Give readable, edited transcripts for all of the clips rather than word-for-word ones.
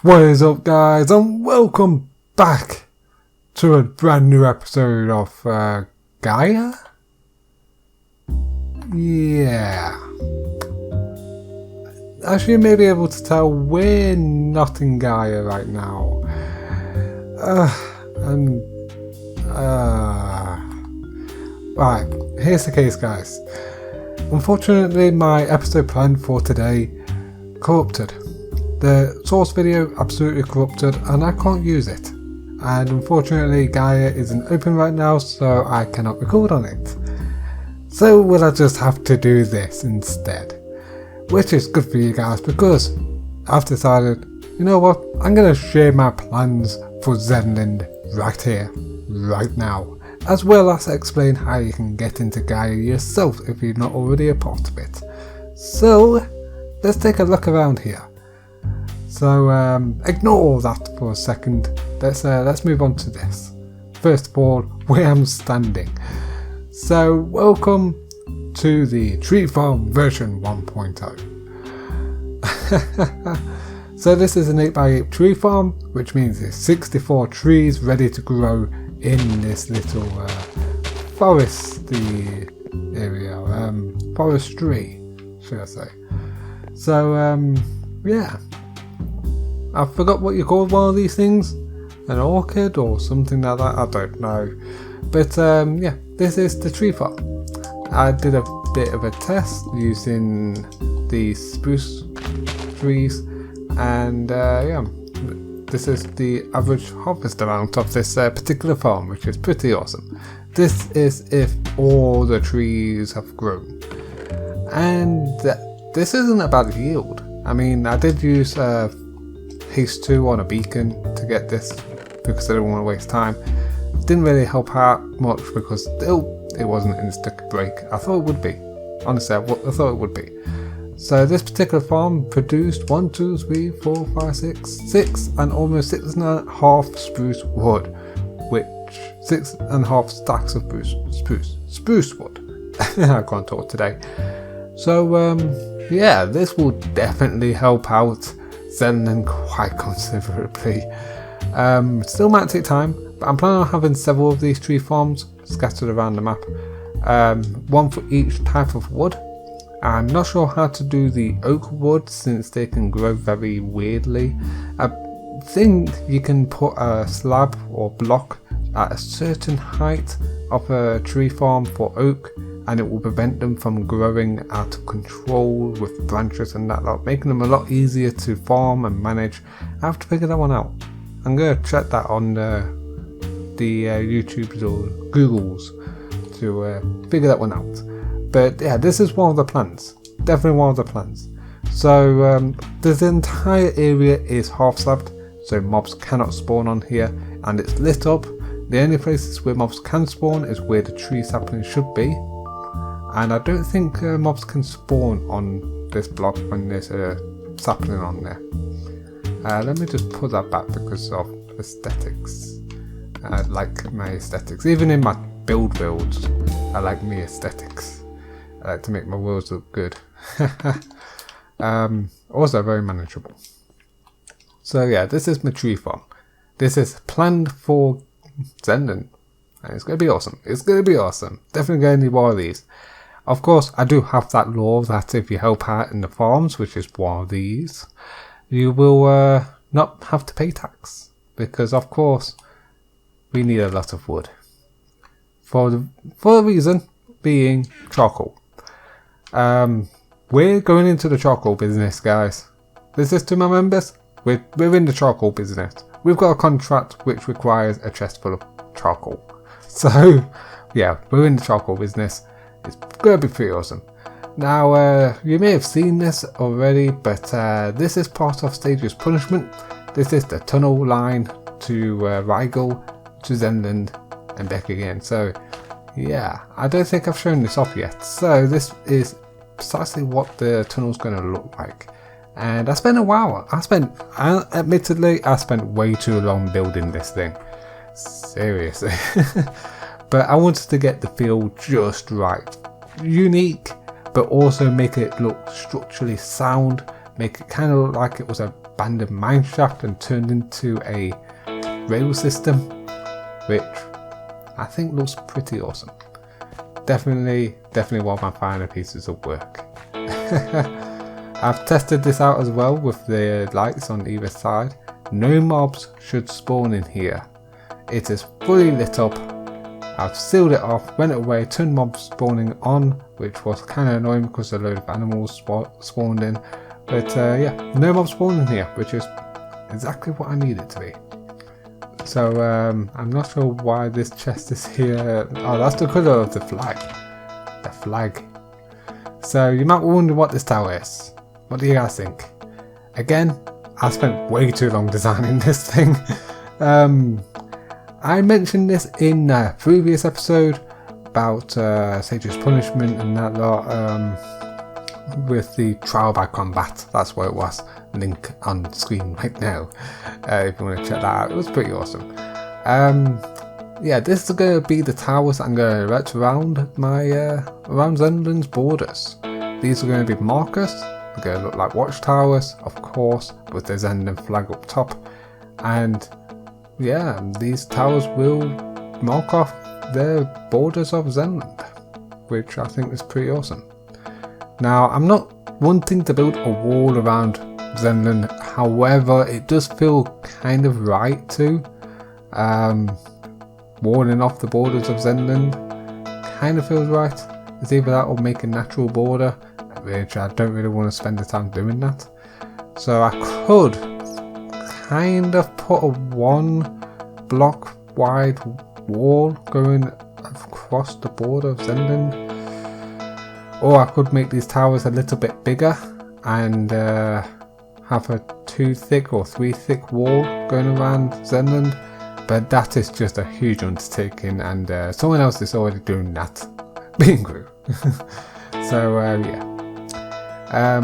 What is up, guys, and welcome back to a brand new episode of Gaia? Yeah. As you may be able to tell, we're not in Gaia right now. Right, here's the case, guys. Unfortunately, my episode plan for today corrupted. The source video absolutely corrupted and I can't use it. And unfortunately Gaia isn't open right now, so I cannot record on it. So will I just have to do this instead. Which is good for you guys because I've decided, you know what, I'm going to share my plans for Xenix right here, right now. As well as explain how you can get into Gaia yourself if you're not already a part of it. So let's take a look around here. So ignore all that for a second. Let's move on to this. First of all, where I'm standing. So welcome to the tree farm version 1.0. So this is an 8x8 tree farm, which means there's 64 trees ready to grow in this little foresty area, forestry, should I say. So yeah. I forgot what you call one of these things, an orchid or something like that, I don't know. But yeah, this is the tree farm. I did a bit of a test using the spruce trees, and yeah, this is the average harvest amount of this particular farm, which is pretty awesome. This is if all the trees have grown, and this isn't a bad yield. I mean, I did use Haste 2 on a beacon to get this because I didn't want to waste time. Didn't really help out much because it wasn't insta break. I thought it would be. Honestly, I thought it would be. So this particular farm produced 1, 2, 3, 4, 5, 6 and almost 6.5 spruce wood, which 6.5 stacks of spruce wood. I can't talk today. So yeah, this will definitely help out Xenix quite considerably. Still might take time, but I'm planning on having several of these tree farms scattered around the map. One for each type of wood. I'm not sure how to do the oak wood since they can grow very weirdly. I think you can put a slab or block at a certain height of a tree farm for oak, and it will prevent them from growing out of control with branches and that, making them a lot easier to farm and manage. I have to figure that one out. I'm going to check that on the YouTubes or Googles to figure that one out. But yeah, this is one of the plans. Definitely one of the plans. So this entire area is half slabbed, so mobs cannot spawn on here, and it's lit up. The only places where mobs can spawn is where the tree sapling should be. And I don't think mobs can spawn on this block when there's a sapling on there. Let me just put that back because of aesthetics. I like my aesthetics. Even in my builds, I like my aesthetics. I like to make my worlds look good. Also very manageable. So yeah, this is my tree farm. This is planned for Xenix. And it's going to be awesome. It's going to be awesome. Definitely going to need more of these. Of course, I do have that law that if you help out in the farms, which is one of these, you will not have to pay tax. Because, of course, we need a lot of wood. For the reason being charcoal. We're going into the charcoal business, guys. This is to my members. We're in the charcoal business. We've got a contract which requires a chest full of charcoal. So, yeah, we're in the charcoal business. It's going to be pretty awesome. Now, you may have seen this already, but this is part of Stage's punishment. This is the tunnel line to Rigel, to Xenix, and back again. So, yeah, I don't think I've shown this off yet. So, this is precisely what the tunnel's going to look like. And I spent a while. Admittedly, I spent way too long building this thing. Seriously. But I wanted to get the feel just right. Unique, but also make it look structurally sound. Make it kind of look like it was a abandoned mineshaft and turned into a rail system, which I think looks pretty awesome. Definitely one of my finer pieces of work. I've tested this out as well with the lights on either side. No mobs should spawn in here. It is fully lit up. I've sealed it off, went away, turned mobs spawning on, which was kind of annoying because a load of animals spawned in. But yeah, no mobs spawned in here, which is exactly what I need it to be. So I'm not sure why this chest is here. Oh, that's the colour of the flag. The flag. So you might wonder what this tower is. What do you guys think? Again, I spent way too long designing this thing. I mentioned this in a previous episode about Sage's punishment and that lot, with the trial by combat. That's what it was. Link on screen right now if you want to check that out. It was pretty awesome. Yeah, this is going to be the towers that I'm going to erect around my around Zenland's borders. These are going to be markers. They're going to look like watchtowers, of course, with the Zenland flag up top. And yeah, these towers will mark off the borders of Xenland, which I think is pretty awesome. Now, I'm not wanting to build a wall around Xenland, however, it does feel kind of right to. Walling off the borders of Xenland kind of feels right. It's either that or make a natural border, which I don't really want to spend the time doing that. So I could kind of put a 1 block wide wall going across the border of Xenland, or I could make these towers a little bit bigger and have a 2 thick or 3 thick wall going around Xenland, but that is just a huge undertaking, and someone else is already doing that, being Gru. So yeah,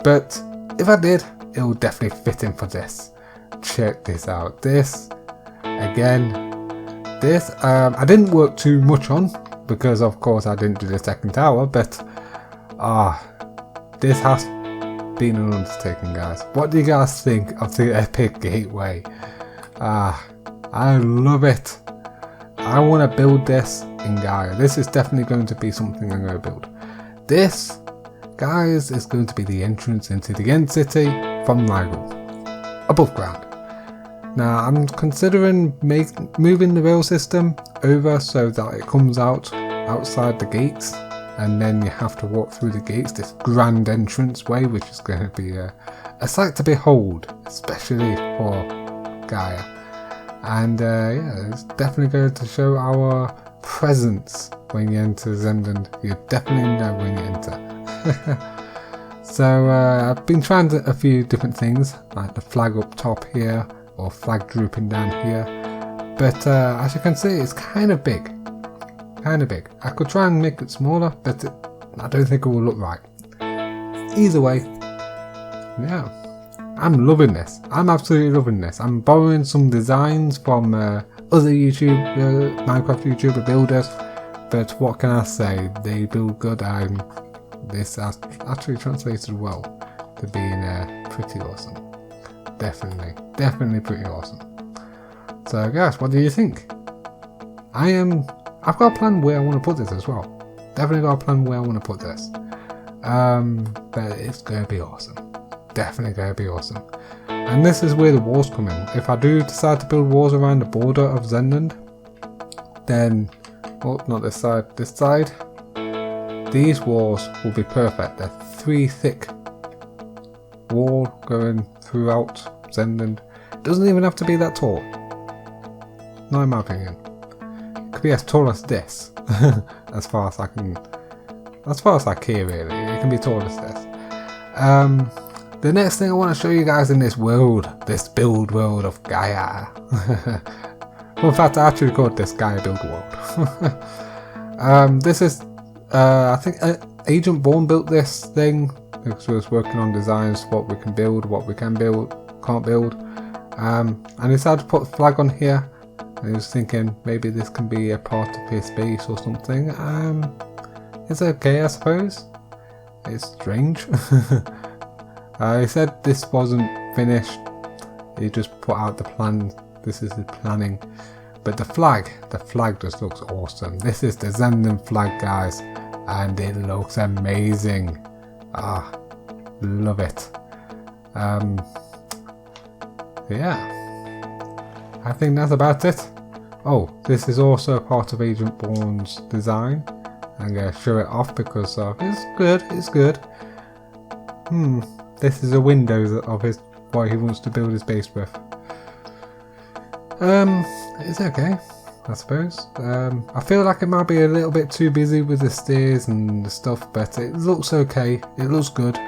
but if I did, it will definitely fit in for this. Check this out. This again, this I didn't work too much on because of course I didn't do the second tower, but this has been an undertaking, guys. What do you guys think of the epic gateway? I love it. I want to build this in Gaia. This is definitely going to be something I'm going to build. This, guys, is going to be the entrance into the end city from Nigel, above ground. Now I'm considering moving the rail system over so that it comes out outside the gates, and then you have to walk through the gates, this grand entrance way, which is going to be a sight to behold, especially for Gaia. And yeah, it's definitely going to show our presence when you enter Xenland. You definitely know when you enter. So I've been trying a few different things, like the flag up top here, or flag drooping down here. But as you can see, it's kind of big. I could try and make it smaller, but I don't think it will look right. Either way, yeah, I'm loving this. I'm absolutely loving this. I'm borrowing some designs from other Minecraft YouTuber builders, but what can I say? They build good, and this has actually translated well to being pretty awesome. Definitely pretty awesome. So guys, what do you think? I've got a plan where I want to put this as well. Definitely got a plan where I want to put this. But it's going to be awesome. Definitely going to be awesome. And this is where the walls come in. If I do decide to build walls around the border of Xenland, then, oh, not this side, this side, these walls will be perfect. They're 3 thick wall going throughout Xenland. It doesn't even have to be that tall. Not in my opinion. It could be as tall as this. as far as I care really. It can be tall as this. The next thing I want to show you guys in this world, this build world of Gaia. Well, in fact, I actually called this Gaia build world. This is, I think Agent Born built this thing because we was working on designs, what we can build, what we can build, can't build. And I decided to put a flag on here. I was thinking maybe this can be a part of his base or something. It's okay, I suppose. It's strange. He said this wasn't finished. He just put out the plan. This is the planning. But the flag just looks awesome. This is the Xenix flag, guys, and it looks amazing. Love it. Yeah, I think that's about it. Oh, this is also part of Agent Bourne's design. I'm going to show it off because it's good. This is a window of his what he wants to build his base with. It's okay, I suppose. I feel like it might be a little bit too busy with the stairs and the stuff, but it looks okay. It looks good.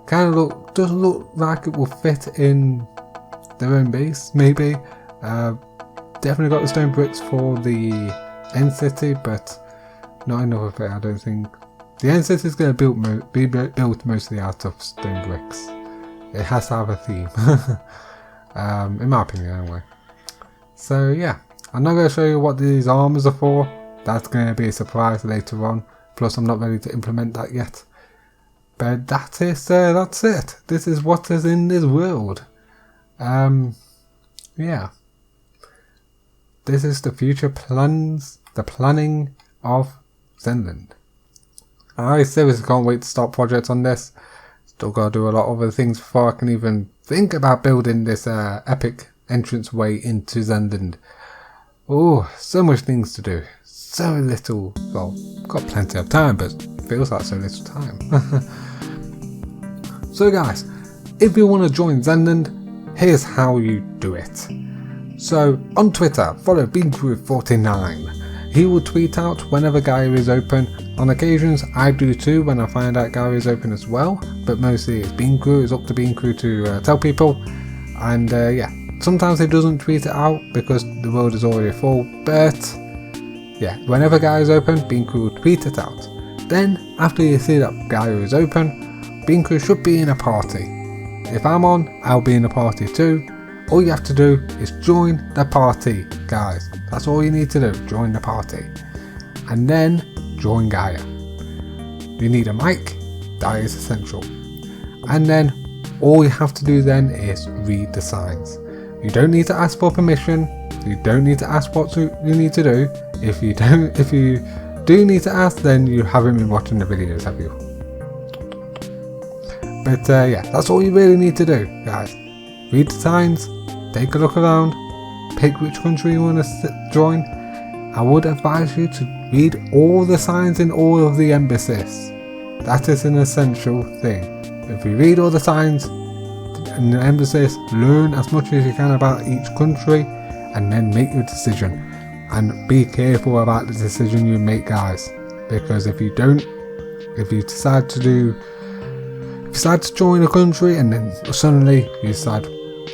Doesn't look like it will fit in their own base, maybe. Definitely got the stone bricks for the end city, but not enough of it, I don't think. The end city is going to be built mostly out of stone bricks. It has to have a theme. In my opinion anyway. So yeah, I'm not going to show you what these armors are for. That's going to be a surprise later on. Plus I'm not ready to implement that yet. But that's it. This is what is in this world. Yeah. This is the future plans, the planning of Xenix. I seriously can't wait to start projects on this. Still gotta do a lot of other things before I can even think about building this epic entranceway into Xenix. Oh, so much things to do. So little, well, got plenty of time, but feels like so little time. So guys, if you want to join Xenix, here's how you do it. So on Twitter, follow BeanCrew49. He will tweet out whenever Gaia is open. On occasions, I do too when I find out Gaia is open as well, but mostly it's BeanCrew. It's up to BeanCrew to tell people. And yeah, sometimes he doesn't tweet it out because the world is already full, but yeah, whenever Gaia is open, BeanCrew will tweet it out. Then, after you see that Gaia is open, BeanCrew should be in a party. If I'm on, I'll be in a party too. All you have to do is join the party, guys. That's all you need to do, join the party. And then join Gaia. You need a mic, that is essential. And then all you have to do then is read the signs. You don't need to ask for permission. You don't need to ask what you need to do. If you do need to ask, then you haven't been watching the videos, have you? But yeah, that's all you really need to do, guys. Read the signs, take a look around, pick which country you want to join. I would advise you to read all the signs in all of the embassies. That is an essential thing. If you read all the signs in the embassies, learn as much as you can about each country, and then make your decision. And be careful about the decision you make, guys, because if you decide to join a country and then suddenly you decide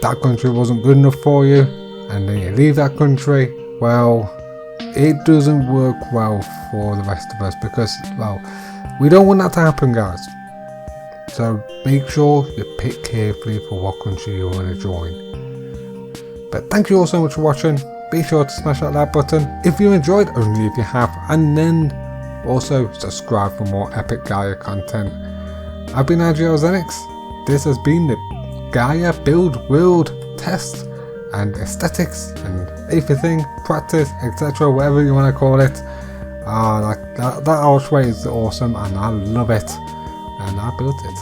that country wasn't good enough for you, and then you leave that country, well, it doesn't work well for the rest of us, because, well, we don't want that to happen, guys. So make sure you pick carefully for what country you want to join. But thank you all so much for watching. Be sure to smash that like button if you enjoyed, only if you have, and then also subscribe for more epic Gaia content. I've been Xenix. This has been the Gaia build world test and aesthetics and everything, practice, etc., whatever you want to call it. That archway is awesome and I love it, and I built it.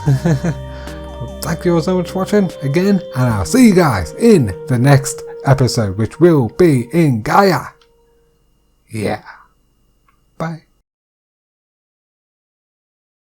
Thank you all so much for watching again, and I'll see you guys in the next episode, which will be in Gaia. Yeah. Bye.